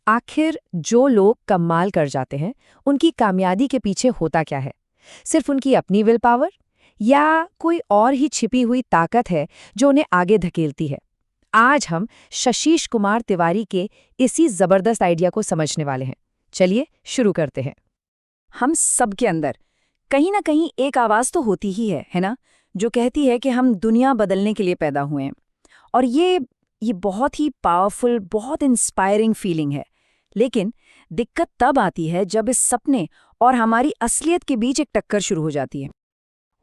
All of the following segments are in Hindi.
आखिर जो लोग कमाल कर जाते हैं, उनकी कामयाबी के पीछे होता क्या है? सिर्फ उनकी अपनी विल पावर या कोई और ही छिपी हुई ताकत है जो उन्हें आगे धकेलती है? आज हम शशीश कुमार तिवारी के इसी जबरदस्त आइडिया को समझने वाले हैं। चलिए शुरू करते हैं। हम सबके अंदर कहीं ना कहीं एक आवाज तो होती ही है ना, जो कहती है कि हम दुनिया बदलने के लिए पैदा हुए हैं। और ये बहुत ही पावरफुल, बहुत इंस्पायरिंग फीलिंग है। लेकिन दिक्कत तब आती है जब इस सपने और हमारी असलियत के बीच एक टक्कर शुरू हो जाती है।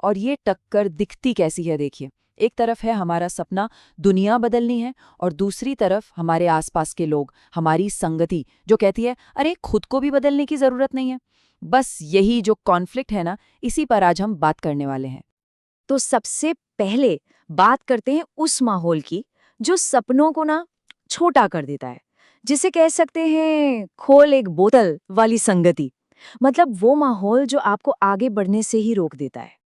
और ये टक्कर दिखती कैसी है देखिए। एक तरफ है हमारा सपना दुनिया बदलनी है और दूसरी तरफ हमारे आसपास के लोग, हमारी संगति जो कहती है अरे खुद को भी बदलने की जरूरत नहीं है। बस यही जो कॉन्फ्लिक्ट है ना, इसी पर आज हम बात करने वाले हैं। तो सबसे पहले बात करते हैं उस माहौल की जो सपनों को ना छोटा कर देता है, जिसे कह सकते हैं खोल एक बोतल वाली संगति। मतलब वो माहौल जो आपको आगे बढ़ने से ही रोक देता है।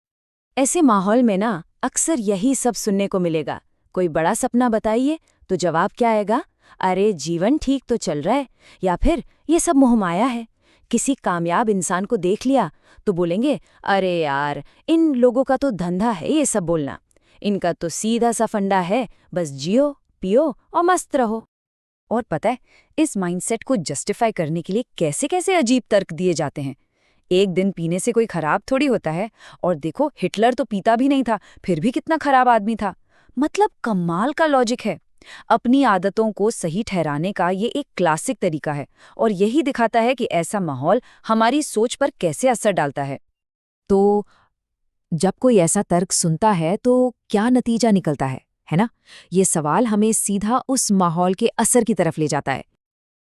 ऐसे माहौल में ना अक्सर यही सब सुनने को मिलेगा। कोई बड़ा सपना बताइए तो जवाब क्या आएगा? अरे जीवन ठीक तो चल रहा है, या फिर ये सब मोहमाया है। किसी कामयाब इंसान को देख लिया तो बोलेंगे अरे यार इन लोगों का तो धंधा है ये सब बोलना, इनका तो सीधा सा फंडा है, बस जियो पियो और मस्त रहो। और पता है इस माइंडसेट को जस्टिफाई करने के लिए कैसे कैसे अजीब तर्क दिए जाते हैं। एक दिन पीने से कोई खराब थोड़ी होता है, और देखो हिटलर तो पीता भी नहीं था, फिर भी कितना खराब आदमी था। मतलब कमाल का लॉजिक है। अपनी आदतों को सही ठहराने का ये एक क्लासिक तरीका है, और यही दिखाता है कि ऐसा माहौल हमारी सोच पर कैसे असर डालता है। तो जब कोई ऐसा तर्क सुनता है तो क्या नतीजा निकलता है ना? ये सवाल हमें सीधा उस माहौल के असर की तरफ ले जाता है।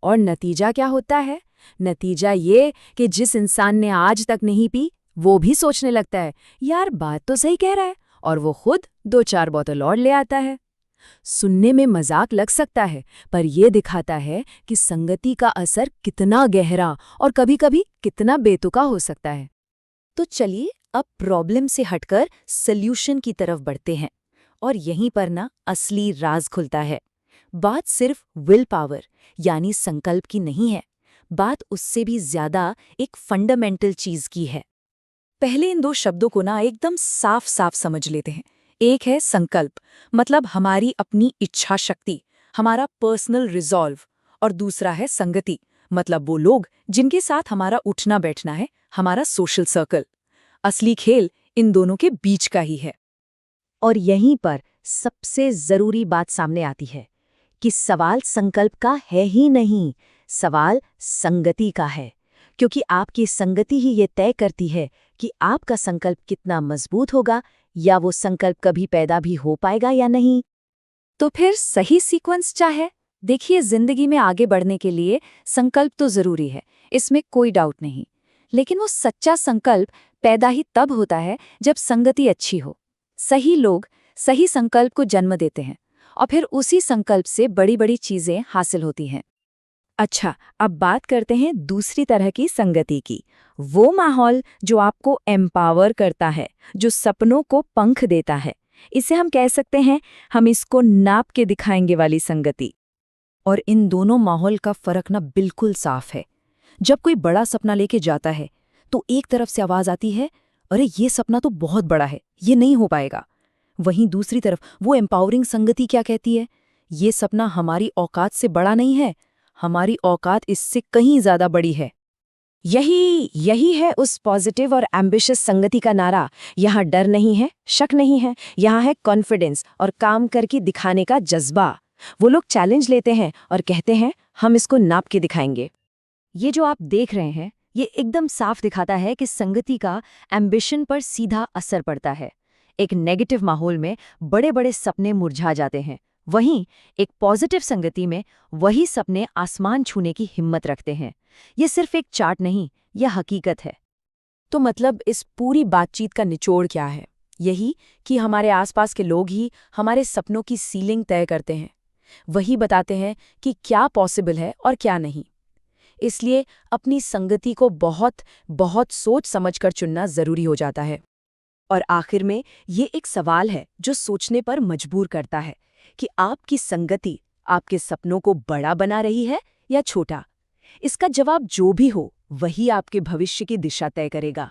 और नतीजा क्या होता है? नतीजा ये कि जिस इंसान ने आज तक नहीं पी, वो भी सोचने लगता है यार बात तो सही कह रहा है, और वो खुद 2-4 बोतल और ले आता है। सुनने में मजाक लग सकता है, पर यह दिखाता है कि संगति का असर कितना गहरा और कभी-कभी कितना बेतुका हो सकता है। तो चलिए अब प्रॉब्लम से हटकर सल्यूशन की तरफ बढ़ते हैं, और यहीं पर ना असली राज खुलता है। बात सिर्फ विल पावर यानी संकल्प की नहीं है, बात उससे भी ज्यादा एक फंडामेंटल चीज की है। पहले इन दो शब्दों को ना एकदम साफ साफ समझ लेते हैं। एक है संकल्प, मतलब हमारी अपनी इच्छा शक्ति, हमारा पर्सनल रिजॉल्व, और दूसरा है संगति, मतलब वो लोग जिनके साथ हमारा उठना बैठना है, हमारा सोशल सर्कल। असली खेल इन दोनों के बीच का ही है। और यहीं पर सबसे जरूरी बात सामने आती है कि सवाल संकल्प का है ही नहीं, सवाल संगति का है। क्योंकि आपकी संगति ही ये तय करती है कि आपका संकल्प कितना मजबूत होगा, या वो संकल्प कभी पैदा भी हो पाएगा या नहीं। तो फिर सही सीक्वेंस क्या है? देखिए, जिंदगी में आगे बढ़ने के लिए संकल्प तो जरूरी है, इसमें कोई डाउट नहीं। लेकिन वो सच्चा संकल्प पैदा ही तब होता है जब संगति अच्छी हो। सही लोग सही संकल्प को जन्म देते हैं, और फिर उसी संकल्प से बड़ी बड़ी चीजें हासिल होती हैं। अच्छा, अब बात करते हैं दूसरी तरह की संगति की। वो माहौल जो आपको एम्पावर करता है, जो सपनों को पंख देता है। इसे हम कह सकते हैं, हम इसको नाप के दिखाएंगे वाली संगति। और इन दोनों माहौल का फर्क ना बिल्कुल साफ है। जब कोई बड़ा सपना लेके जाता है तो एक तरफ से आवाज आती है अरे ये सपना तो बहुत बड़ा है, ये नहीं हो पाएगा। वहीं दूसरी तरफ वो एम्पावरिंग संगति क्या कहती है? ये सपना हमारी औकात से बड़ा नहीं है, हमारी औकात इससे कहीं ज्यादा बड़ी है। यही है उस पॉजिटिव और एम्बिशियस संगति का नारा। यहाँ डर नहीं है, शक नहीं है, यहाँ है कॉन्फिडेंस और काम करके दिखाने का जज्बा। वो लोग चैलेंज लेते हैं और कहते हैं हम इसको नाप के दिखाएंगे। ये जो आप देख रहे हैं, ये एकदम साफ दिखाता है कि संगति का एम्बिशन पर सीधा असर पड़ता है। एक नेगेटिव माहौल में बड़े बड़े सपने मुरझा जाते हैं, वहीं एक पॉजिटिव संगति में वही सपने आसमान छूने की हिम्मत रखते हैं। ये सिर्फ एक चार्ट नहीं, यह हकीकत है। तो मतलब इस पूरी बातचीत का निचोड़ क्या है? यही कि हमारे आसपास के लोग ही हमारे सपनों की सीलिंग तय करते हैं। वही बताते हैं कि क्या पॉसिबल है और क्या नहीं। इसलिए अपनी संगति को बहुत बहुत सोच समझकर चुनना जरूरी हो जाता है। और आखिर में ये एक सवाल है जो सोचने पर मजबूर करता है कि आपकी संगति आपके सपनों को बड़ा बना रही है या छोटा। इसका जवाब जो भी हो वही आपके भविष्य की दिशा तय करेगा।